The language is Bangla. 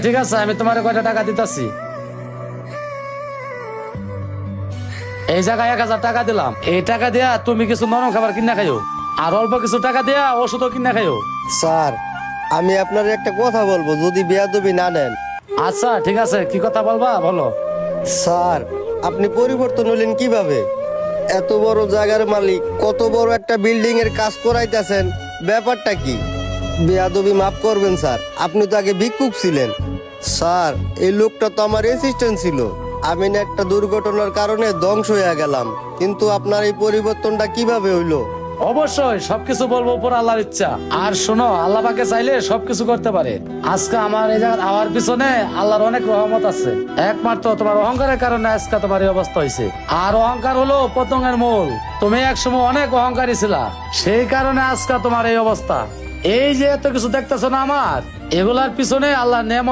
ঠিক আছে, আমি তোমার কয়টা টাকা দিতেছি। এই জায়গায় 1000 টাকা দিলাম। এই টাকা দিয়া তুমি কিছু নরম খাবার কিনা খাইও, আর অল্প কিছু টাকা দিয়া ওষুধও কিনা খাইও। স্যার, আমি আপনার একটা কথা বলবো, যদি বেয়াদবি না নেন। আচ্ছা ঠিক আছে, কি কথা বলবা বলো। স্যার, আপনি পরিবর্তন হলেন কিভাবে? এত বড় জায়গার মালিক, কত বড় একটা বিল্ডিং এর কাজ করাইতেছেন, ব্যাপারটা কি? বেয়াদবি মাফ করবেন স্যার, আপনি তো আগে ভিক্ষুক ছিলেন। স্যার, এই লোকটা তো আমার অ্যাসিস্ট্যান্ট ছিল। আমি না একটা দুর্ঘটনার কারণে ধ্বংস হয়ে গেলাম, কিন্তু আপনার এই পরিবর্তনটা কিভাবে হইলো? অবশ্যই সবকিছু বলবো উপর আল্লাহর ইচ্ছা। আর শোনো, আল্লাহ পাকে চাইলে সবকিছু করতে পারে। আজকে আমার এই জায়গায় আওয়ার পিছনে আল্লাহর অনেক রহমত আছে। একমাত্র তোমার অহংকারের কারণে আজকে তোমার এই অবস্থা হয়েছে। আর অহংকার হলো পতঙ্গের মূল। তুমি একসময় অনেক অহংকারী ছিলা, সেই কারণে আজকে তোমার এই অবস্থা। এই যে এত কিছু দেখতেছো না আমার, এগুলার পিছনে আল্লাহর নেয়ামত